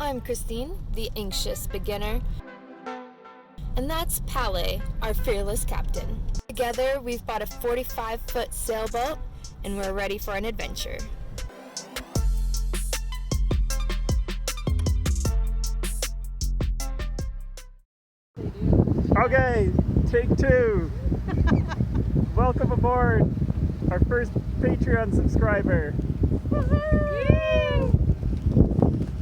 I'm Christine, the anxious beginner. And that's Palle, our fearless captain. Together, we've bought a 45-foot sailboat, and we're ready for an adventure. Okay, take two. Welcome aboard, our first Patreon subscriber.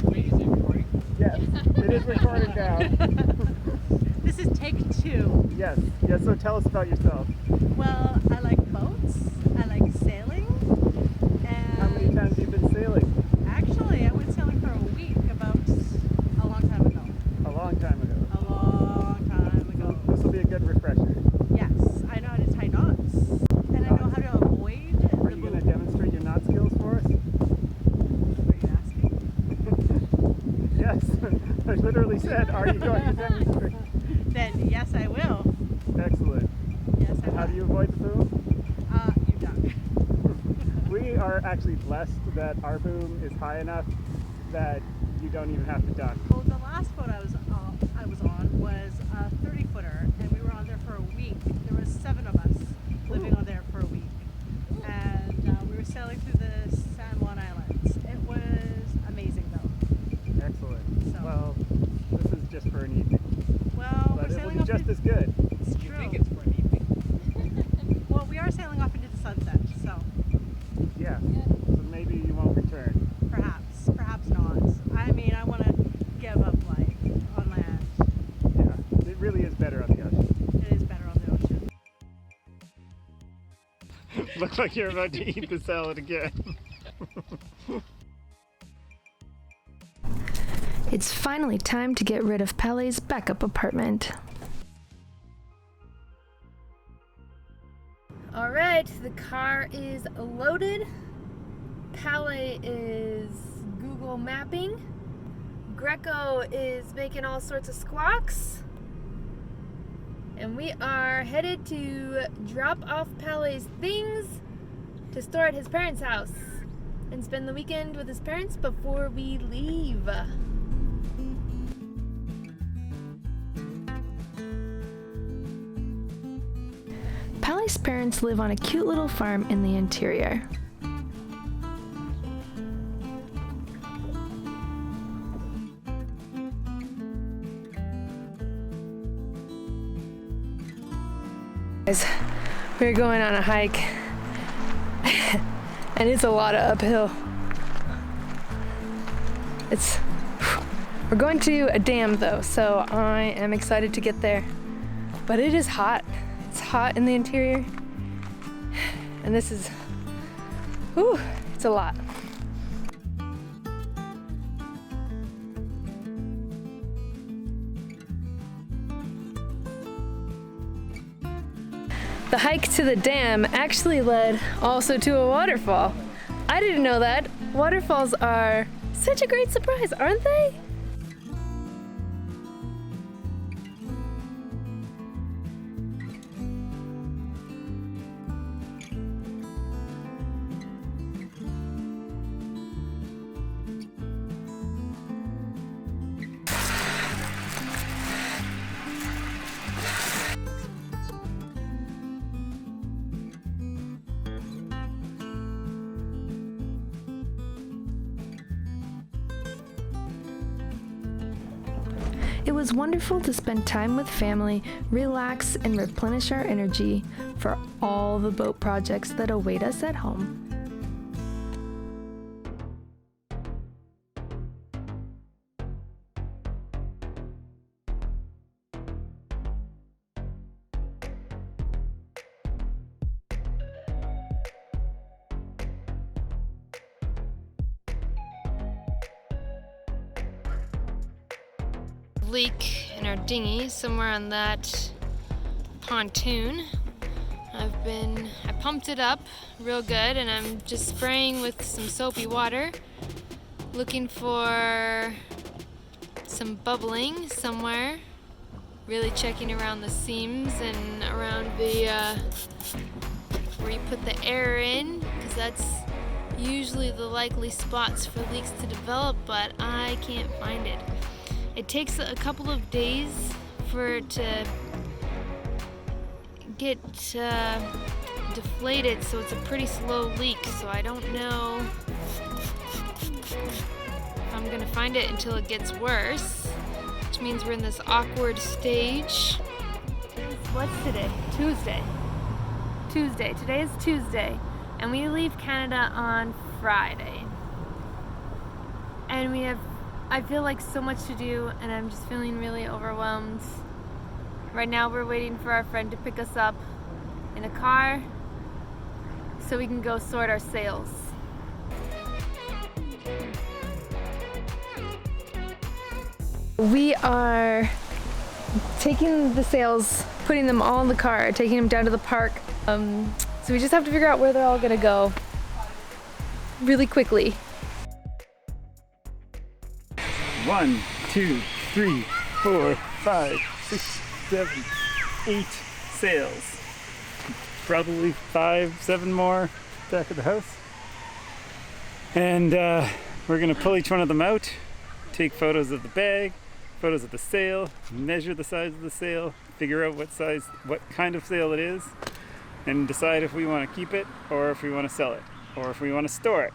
Wait, is it recording? Yes, it is recording now. This is take two. Yes, so tell us about yourself. Well, I like boats, I like sailing, and How many times have you been sailing? actually I went sailing for a week about a long time ago. A long time ago. A long time ago. This will be a good refresher. Yes, I know how to tie knots, and I know how to avoid Are the you going to boom. demonstrate your knot skills for us? What are you asking? Yes, I literally said, are you going to demonstrate? Then yes, I will. Excellent. Yes, I will. How do you avoid the boom? You duck. We are actually blessed that our boom is high enough that you don't even have to duck. Well, the last boat I was on was a 30-footer, and we were on there for a week. There was 7 of us living on there for a week, and we were sailing through the San Juan Islands. It was amazing, though. Excellent. So- Well, this is just for an evening, Well, but we're it will sailing be off just into, as good. it's You true. think it's for an evening? Well, we are sailing off into the sunset, so Yeah. So maybe you won't return. perhaps not. I mean, I want to give up life on land. Yeah. It really is better on the ocean. It is better on the ocean. Looks like you're about to eat the salad again. It's finally time to get rid of Palle's backup apartment. All right, the car is loaded. Palle is Google mapping. Greco is making all sorts of squawks. And we are headed to drop off Palle's things to store at his parents' house and spend the weekend with his parents before we leave. Palle's parents live on a cute little farm in the interior. Guys, we're going on a hike and it's a lot of uphill. We're going to a dam though, so I am excited to get there. But it is hot. It's hot in the interior. And this is, it's a lot. The hike to the dam actually led also to a waterfall. I didn't know that. Waterfalls are such a great surprise, aren't they? It was wonderful to spend time with family, relax, and replenish our energy for all the boat projects that await us at home. Leak in our dinghy somewhere on that pontoon. I pumped it up real good and I'm just spraying with some soapy water, looking for some bubbling somewhere, really checking around the seams and around the where you put the air in, because that's usually the likely spots for leaks to develop, but I can't find it. It takes a couple of days for it to get deflated, so it's a pretty slow leak, so I don't know if I'm gonna find it until it gets worse, which means we're in this awkward stage. What's today? Tuesday. Today is Tuesday, and we leave Canada on Friday. And I feel like so much to do, and I'm just feeling really overwhelmed. Right now we're waiting for our friend to pick us up in a car so we can go sort our sails. We are taking the sails, putting them all in the car, taking them down to the park. So we just have to figure out where they're all gonna go really quickly. 1, 2, 3, 4, 5, 6, 7, 8 sails. Probably 5, 7 more back at the house. And we're gonna pull each one of them out, take photos of the bag, photos of the sail, measure the size of the sail, figure out what kind of sail it is, and decide if we want to keep it or if we want to sell it or if we want to store it.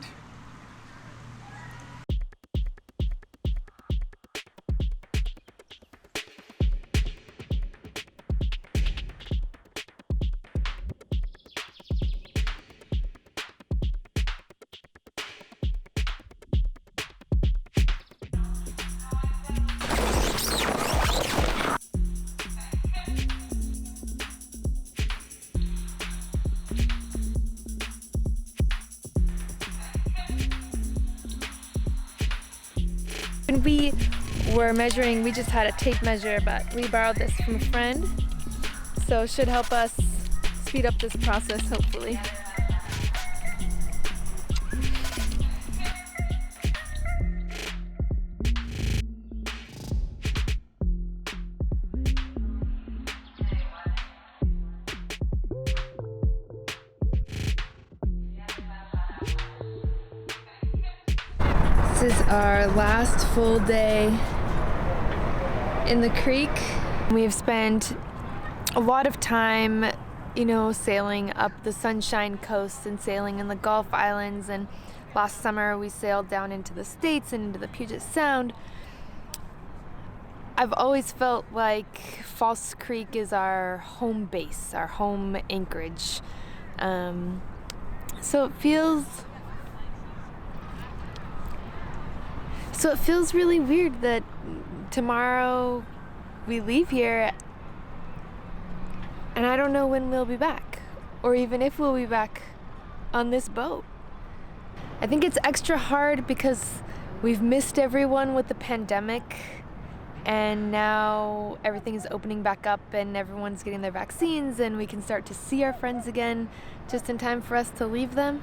When we were measuring, we just had a tape measure, but we borrowed this from a friend, so it should help us speed up this process, hopefully. This is our last full day in the creek. We've spent a lot of time, sailing up the Sunshine Coast and sailing in the Gulf Islands, and last summer we sailed down into the States and into the Puget Sound. I've always felt like False Creek is our home base, our home anchorage. So it feels really weird that tomorrow we leave here and I don't know when we'll be back, or even if we'll be back on this boat. I think it's extra hard because we've missed everyone with the pandemic, and now everything is opening back up and everyone's getting their vaccines and we can start to see our friends again just in time for us to leave them.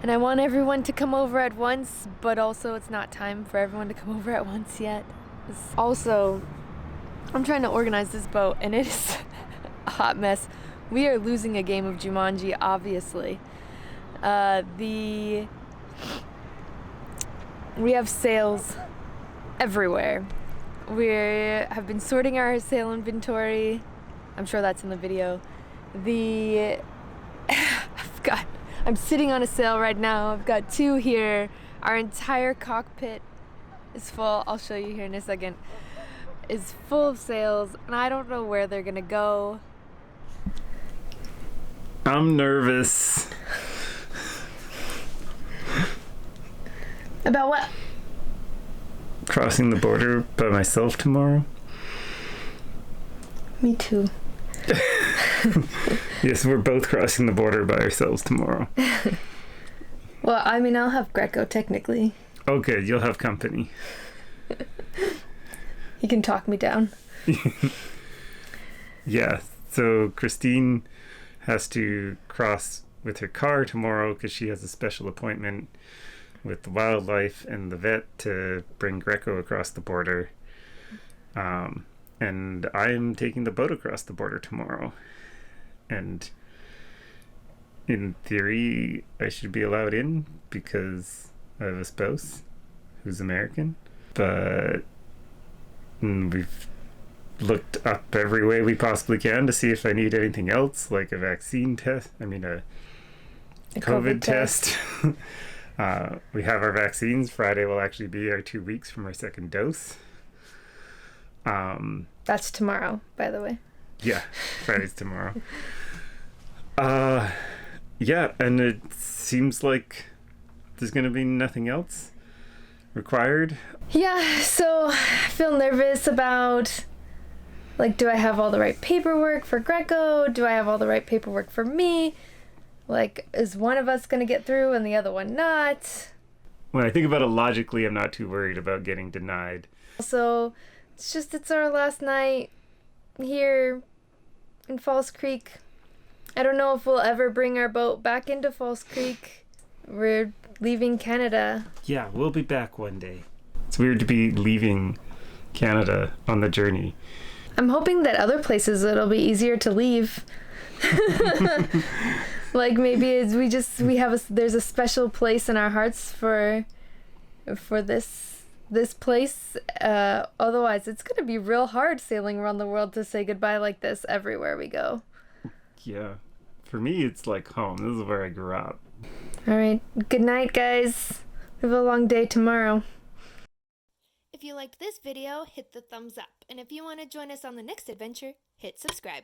And I want everyone to come over at once, but also it's not time for everyone to come over at once yet. Also, I'm trying to organize this boat and it is a hot mess. We are losing a game of Jumanji, obviously. We have sails everywhere. We have been sorting our sail inventory. I'm sure that's in the video. I'm sitting on a sail right now. I've got 2 here. Our entire cockpit is full. I'll show you here in a second. Is full of sails, and I don't know where they're gonna go. I'm nervous. About what? Crossing the border by myself tomorrow. Me too. Yes, we're both crossing the border by ourselves tomorrow. Well, I'll have Greco technically. Okay, you'll have company. He can talk me down. Yeah, so Christine has to cross with her car tomorrow because she has a special appointment with the wildlife and the vet to bring Greco across the border. And I'm taking the boat across the border tomorrow. And in theory, I should be allowed in because I have a spouse who's American. But we've looked up every way we possibly can to see if I need anything else, like a vaccine test. I mean, a COVID test. We have our vaccines. Friday will actually be our 2 weeks from our second dose. That's tomorrow, by the way. Yeah, Friday's tomorrow. Yeah, and it seems like there's gonna be nothing else required. Yeah, so I feel nervous about, like, do I have all the right paperwork for Greco? Do I have all the right paperwork for me? Like, is one of us gonna get through and the other one not? When I think about it logically, I'm not too worried about getting denied. So it's our last night here in Falls Creek. I don't know if we'll ever bring our boat back into Falls Creek. We're leaving Canada. Yeah, we'll be back one day. It's weird to be leaving Canada on the journey. I'm hoping that other places it'll be easier to leave. Like maybe there's a special place in our hearts for this place. Otherwise it's gonna be real hard sailing around the world to say goodbye like this everywhere we go. Yeah. For me, it's like home. This is where I grew up. All right. Good night, guys. We have a long day tomorrow. If you liked this video, hit the thumbs up. And if you want to join us on the next adventure, hit subscribe.